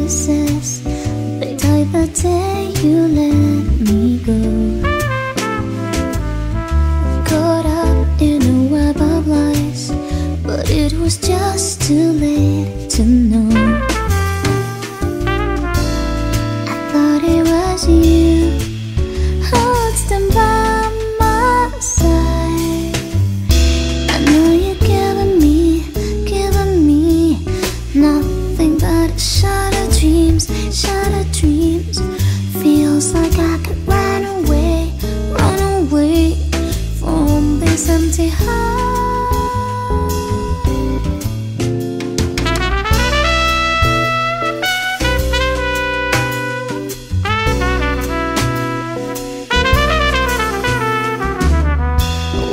promises they died the day you let me go. Caught up in a web of lies, but it was just too late to know. I thought it was you who would stand by my side. I know you're giving me nothing but shattered dreams, shattered dreams. Feels like I could run away from this empty heart.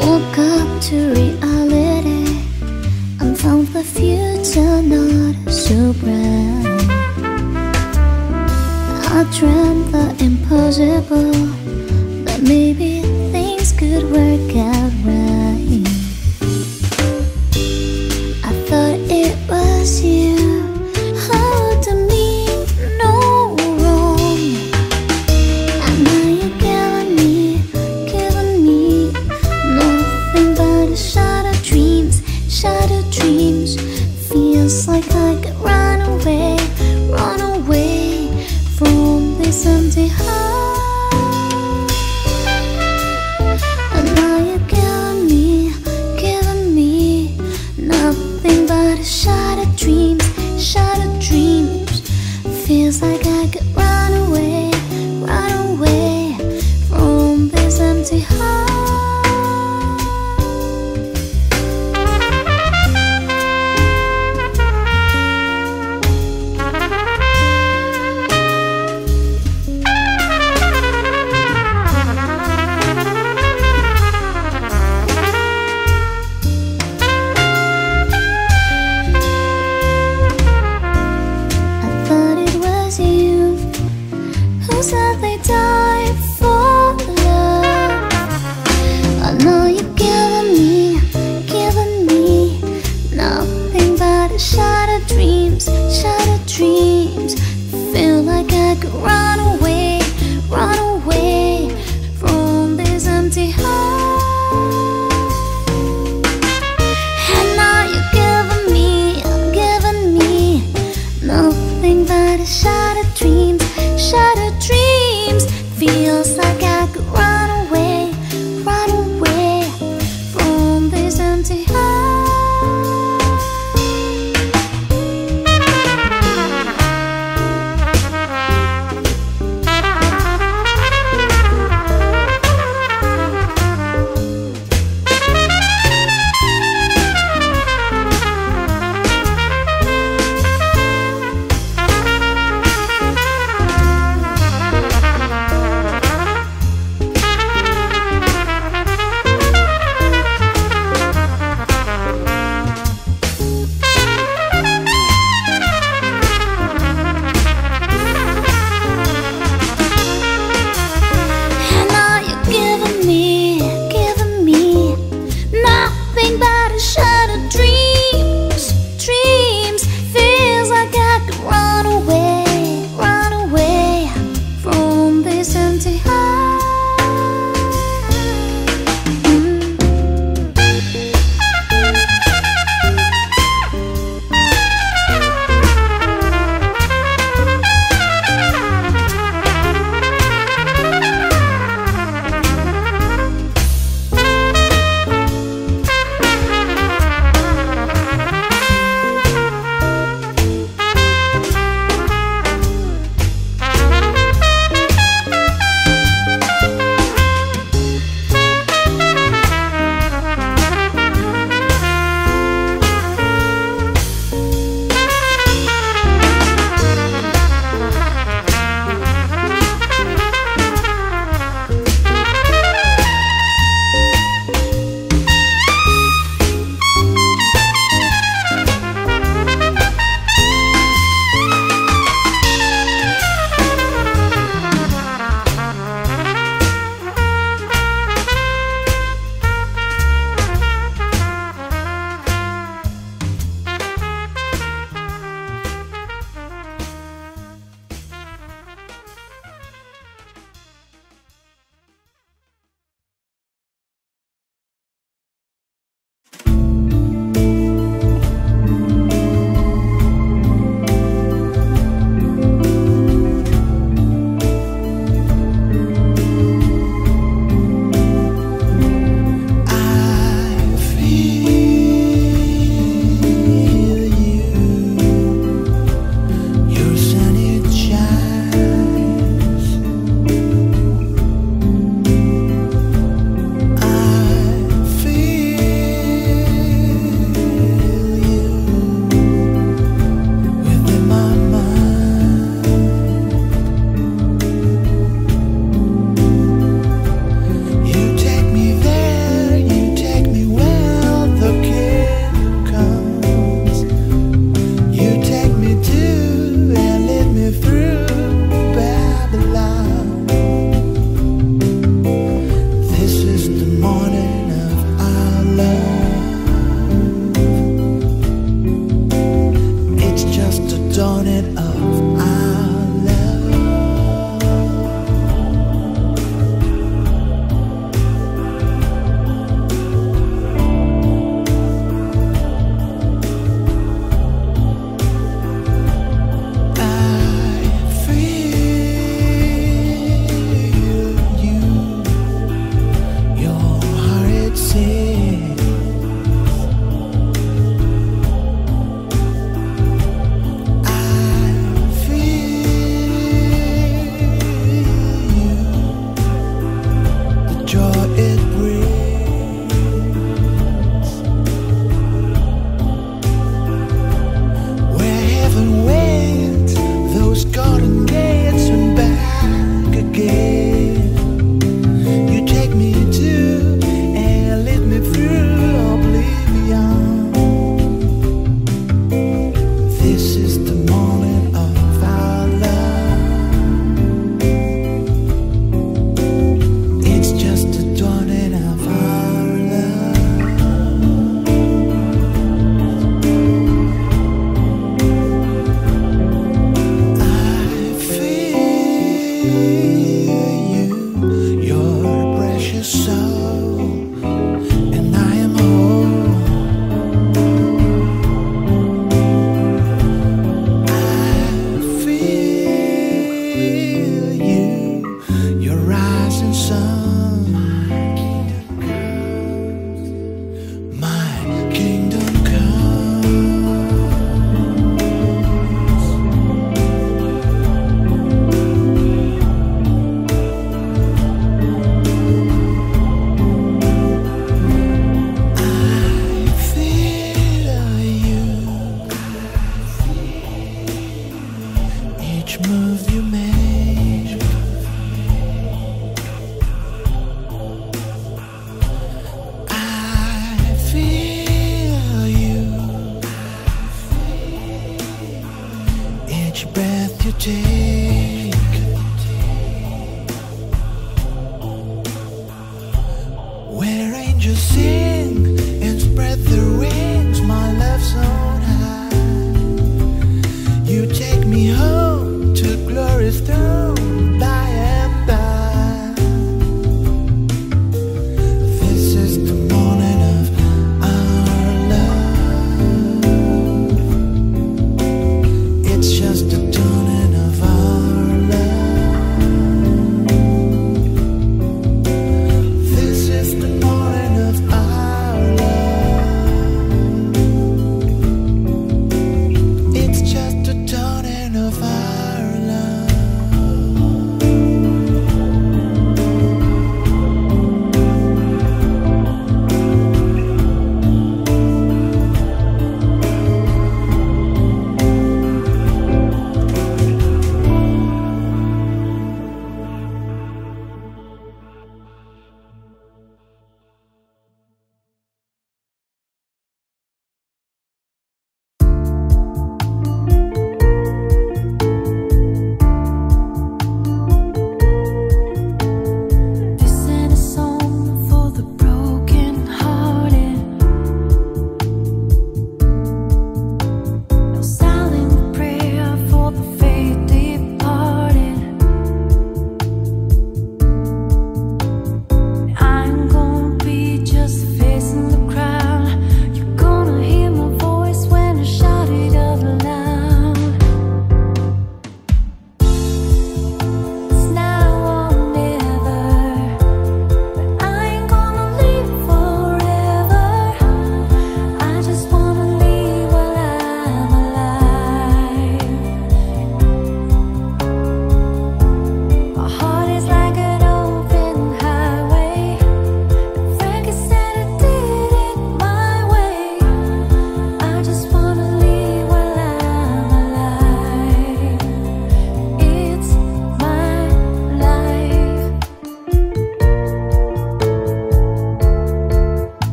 Woke up to reality and found the future not so bright. I dreamt the impossible, that maybe things could work out right. I thought it was you who did me no wrong. And now you're giving me nothing but shattered dreams, shattered dreams. Feels like I could run away from this empty heart. And now you're giving me nothing but shattered dreams, shattered dreams. Feels like I could run away from this empty heart.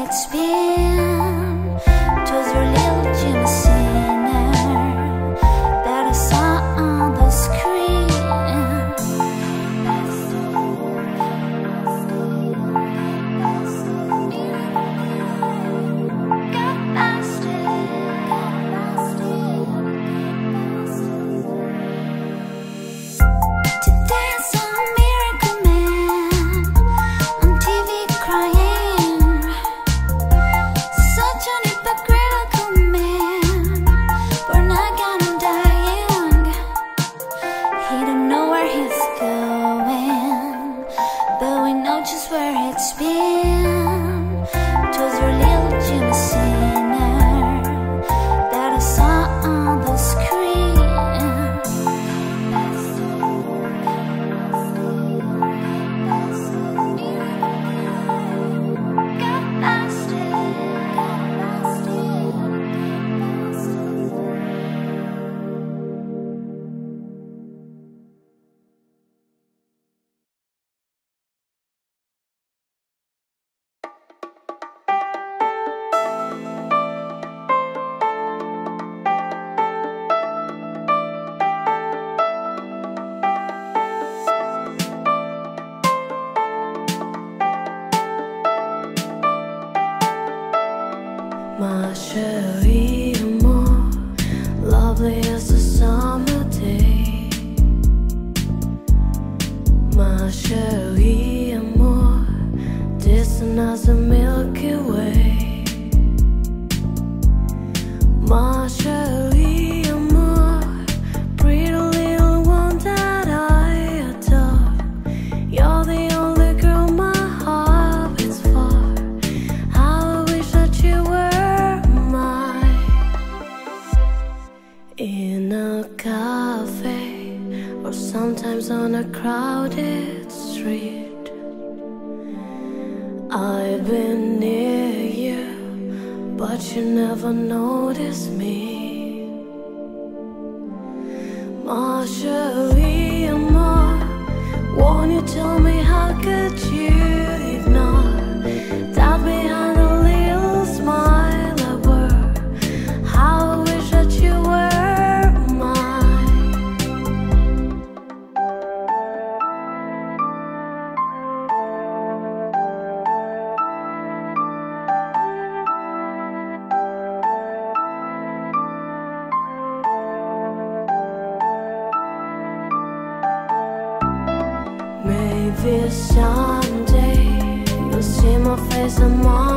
it's been. It was your little Jimmy Sinner that I saw on the screen. Got busted. To dance on a miracle man on TV crying. Such an hypocritical man. We're not gonna die young. He don't know where he's going, but we know just where it's been. It was your little Jimmy Sinner that I saw on the screen. Ma chérie, amor, lovely as the summer day. Ma chérie, amor, distant as the Milky Way. Ma chérie, amor, pretty little one that I adore. You're the only girl my heart beats for. How I wish that you were in a cafe, or sometimes on a crowded street. I've been near you, but you never noticed me. Ma chérie, amor, won't you tell me how could you ignore that behind a little smile I were? How I wish that you were. Maybe someday you'll see my face among